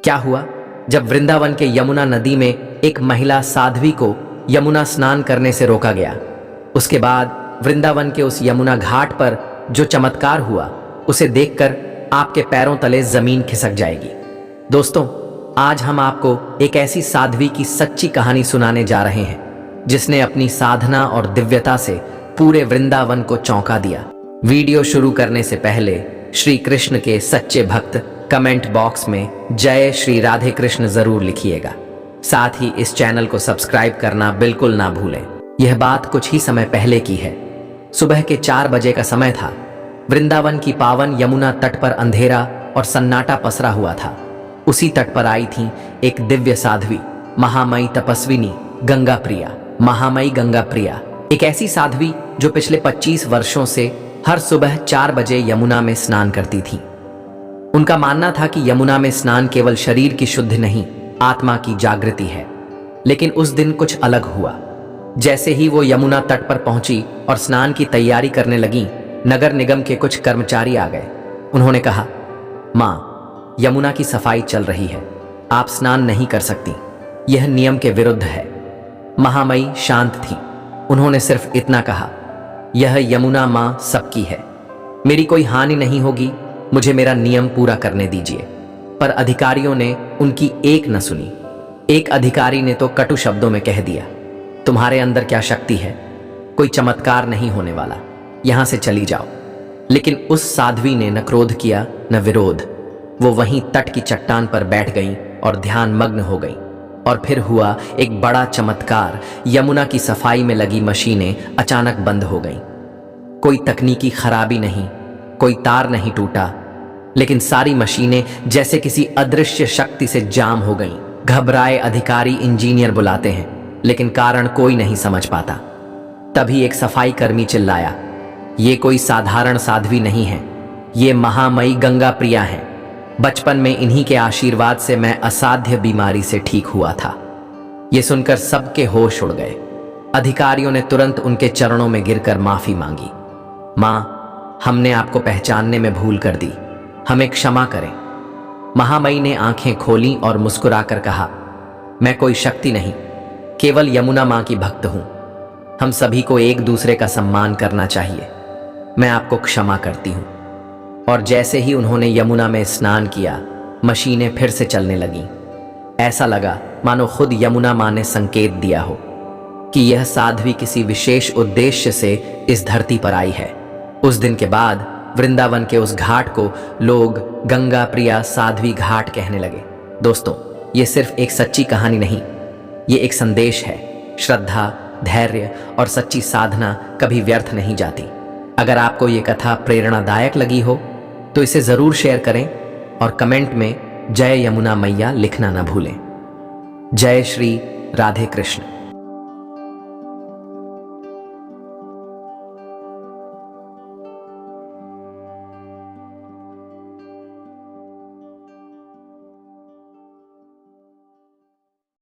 क्या हुआ? जब वृंदावन के यमुना नदी में एक महिला साध्वी को यमुना स्नान करने से रोका गया, उसके बाद वृंदावन के उस यमुना घाट पर जो चमत्कार हुआ, उसे देखकर आपके पैरों तले जमीन खिसक जाएगी। दोस्तों, आज हम आपको एक ऐसी साध्वी की सच्ची कहानी सुनाने जा रहे हैं जिसने अपनी साधना और दिव्यता से पूरे वृंदावन को चौंका दिया। वीडियो शुरू करने से पहले श्री कृष्ण के सच्चे भक्त कमेंट बॉक्स में जय श्री राधे कृष्ण जरूर लिखिएगा। साथ ही इस चैनल को सब्सक्राइब करना बिल्कुल ना भूलें। यह बात कुछ ही समय पहले की है। सुबह के 4 बजे का समय था। वृंदावन की पावन यमुना तट पर अंधेरा और सन्नाटा पसरा हुआ था। उसी तट पर आई थी एक दिव्य साध्वी, महामयी तपस्विनी गंगा प्रिया। महामयी गंगा प्रिया एक ऐसी साध्वी जो पिछले 25 वर्षों से हर सुबह 4 बजे यमुना में स्नान करती थी। उनका मानना था कि यमुना में स्नान केवल शरीर की शुद्धि नहीं, आत्मा की जागृति है। लेकिन उस दिन कुछ अलग हुआ। जैसे ही वो यमुना तट पर पहुंची और स्नान की तैयारी करने लगी, नगर निगम के कुछ कर्मचारी आ गए। उन्होंने कहा, माँ, यमुना की सफाई चल रही है, आप स्नान नहीं कर सकती, यह नियम के विरुद्ध है। महामयी शांत थी। उन्होंने सिर्फ इतना कहा, यह यमुना माँ सबकी है, मेरी कोई हानि नहीं होगी, मुझे मेरा नियम पूरा करने दीजिए। पर अधिकारियों ने उनकी एक न सुनी। एक अधिकारी ने तो कटु शब्दों में कह दिया, तुम्हारे अंदर क्या शक्ति है, कोई चमत्कार नहीं होने वाला, यहां से चली जाओ। लेकिन उस साध्वी ने न क्रोध किया न विरोध। वो वहीं तट की चट्टान पर बैठ गई और ध्यान मग्न हो गई। और फिर हुआ एक बड़ा चमत्कार। यमुना की सफाई में लगी मशीनें अचानक बंद हो गईं। कोई तकनीकी खराबी नहीं, कोई तार नहीं टूटा, लेकिन सारी मशीनें जैसे किसी अदृश्य शक्ति से जाम हो गईं। घबराए अधिकारी इंजीनियर बुलाते हैं, लेकिन कारण कोई नहीं समझ पाता। तभी एक सफाई कर्मी चिल्लाया, ये कोई साधारण साध्वी नहीं है, ये महामयी गंगा प्रिया हैं। बचपन में इन्हीं के आशीर्वाद से मैं असाध्य बीमारी से ठीक हुआ था। ये सुनकर सबके होश उड़ गए। अधिकारियों ने तुरंत उनके चरणों में गिरकर माफी मांगी। मां, हमने आपको पहचानने में भूल कर दी, हमें क्षमा करें। महामयी ने आंखें खोलीं और मुस्कुराकर कहा, मैं कोई शक्ति नहीं, केवल यमुना मां की भक्त हूं। हम सभी को एक दूसरे का सम्मान करना चाहिए। मैं आपको क्षमा करती हूं। और जैसे ही उन्होंने यमुना में स्नान किया, मशीनें फिर से चलने लगीं। ऐसा लगा मानो खुद यमुना मां ने संकेत दिया हो कि यह साध्वी किसी विशेष उद्देश्य से इस धरती पर आई है। उस दिन के बाद वृंदावन के उस घाट को लोग गंगा प्रिया साध्वी घाट कहने लगे। दोस्तों, ये सिर्फ एक सच्ची कहानी नहीं, ये एक संदेश है। श्रद्धा, धैर्य और सच्ची साधना कभी व्यर्थ नहीं जाती। अगर आपको ये कथा प्रेरणादायक लगी हो तो इसे जरूर शेयर करें और कमेंट में जय यमुना मैया लिखना ना भूलें। जय श्री राधे कृष्ण।